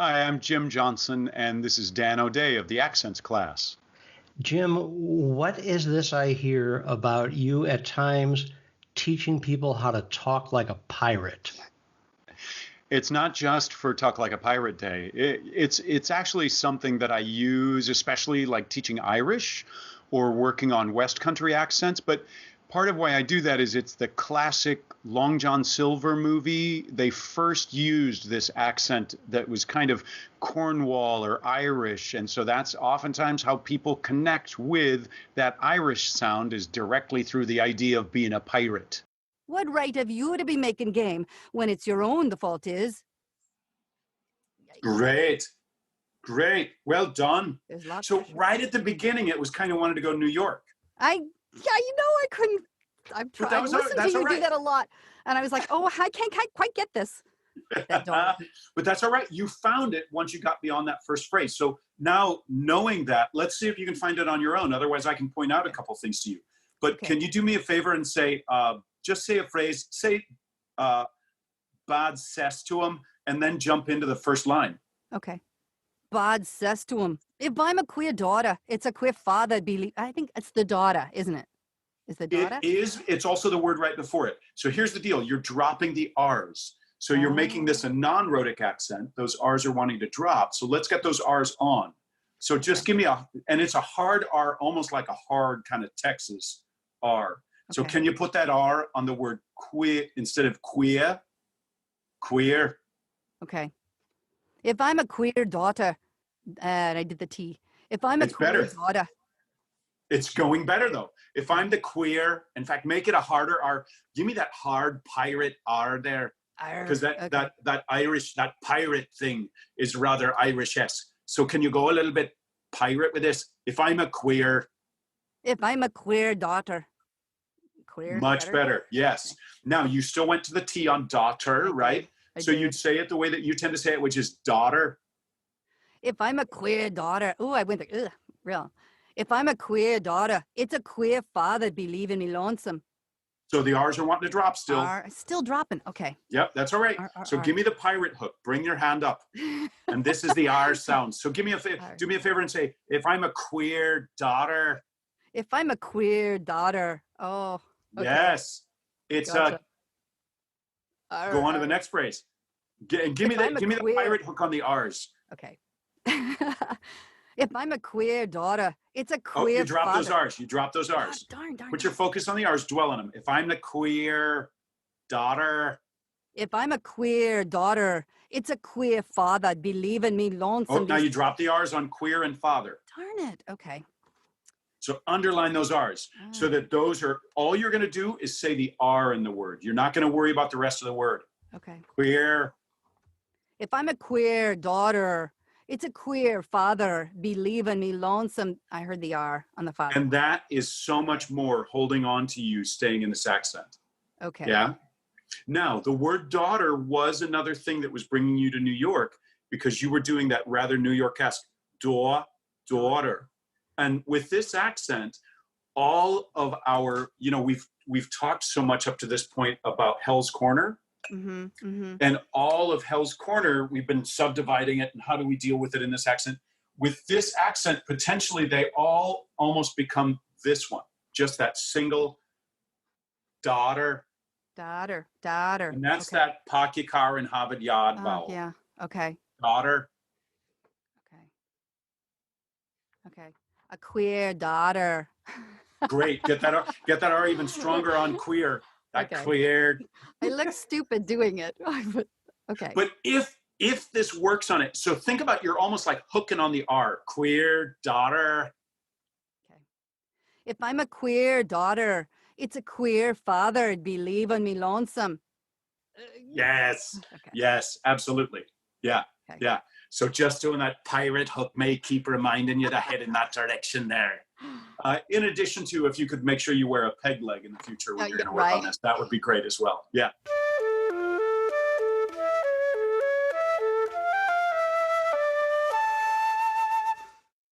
Hi, I'm Jim Johnson, and this is Dan O'Day of the Accents class. Jim, what is this I hear about you at times teaching people how to talk like a pirate? It's not just for Talk Like a Pirate Day. It's actually something that I use, especially like teaching Irish or working on West Country accents. But part of why I do that is it's the classic Long John Silver movie. They first used this accent that was kind of Cornwall or Irish, and so that's oftentimes how people connect with that Irish sound is directly through the idea of being a pirate. What right have you to be making game when it's your own the fault is? Great. Great. Well done. There's lots So of right at the beginning, it was kind of wanted to go New York. I couldn't. But I listened to that's you all do right. that a lot, and I was like, oh, I can't quite get this. That dog. But that's all right. You found it once you got beyond that first phrase. So now knowing that, let's see if you can find it on your own. Otherwise, I can point out a couple things to you. But Okay. can you do me a favor and say, just say a phrase, say bad cess to him, and then jump into the first line. Okay. Bod says to him, if I'm a queer daughter, it's a queer father. I think it's the daughter, isn't it? Is the daughter? It is. It's also the word right before it. So here's the deal. You're dropping the R's. So you're making this a non-rhotic accent. Those R's are wanting to drop. So let's get those R's on. So just give me and it's a hard R, almost like a hard kind of Texas R. So Okay. can you put that R on the word queer instead of queer? Queer. Okay. If I'm a queer daughter, and I did the T. If I'm a It's queer better. daughter, It's going better though. If I'm the queer, in fact, make it a harder R. Give me that hard pirate R there. Because that Irish, that pirate thing is rather Irish-esque. So can you go a little bit pirate with this? If I'm a queer, if I'm a queer daughter, queer. much better. Yes. Now you still went to the T on daughter, right? So you'd say it the way that you tend to say it, which is daughter. If I'm a queer daughter, I went like, real. If I'm a queer daughter, it's a queer father be leaving me lonesome. So the R's are wanting to drop still. Still dropping. Okay. Yep, that's all right. So give me the pirate hook. Bring your hand up. And this is the R sound. So do me a favor and say, if I'm a queer daughter. If I'm a queer daughter. Oh, okay. Yes. It's Gotcha. Go on to the next phrase. Give me the pirate hook on the R's. Okay. If I'm a queer daughter, it's a queer you drop father. those R's. You drop those R's. Darn. Put your focus on the R's. Dwell on them. If I'm the queer daughter. If I'm a queer daughter, it's a queer father be leaving me lonesome. Oh, now you drop the R's on queer and father. Darn it. Okay. So underline those R's so that those are, all you're going to do is say the R in the word. You're not going to worry about the rest of the word. Okay. Queer. If I'm a queer daughter, it's a queer father be leaving me lonesome. I heard the R on the father. And that is so much more holding on to you staying in this accent. Okay. Yeah. Now, the word daughter was another thing that was bringing you to New York because you were doing that rather New York-esque daughter. And with this accent, all of our, we've talked so much up to this point about Hell's Corner. And all of Hell's Corner, we've been subdividing it and how do we deal with it in this accent? With this accent, potentially they all almost become this one, just that single daughter. Daughter. And that's that pakikar and habit yad vowel. Yeah. Okay. Daughter. Okay. A queer daughter. Great. Get that R even stronger on queer. That Okay. queer. I look stupid doing it. Okay. But if this works on it, so think about you're almost like hooking on the R. Queer daughter. Okay. If I'm a queer daughter, it's a queer father be leaving me lonesome. Yes. Okay. Yes, absolutely. Yeah. Okay. Yeah. So just doing that pirate hook may keep reminding you to head in that direction there. In addition to, if you could make sure you wear a peg leg in the future when you're going to work on this, that would be great as well. Yeah.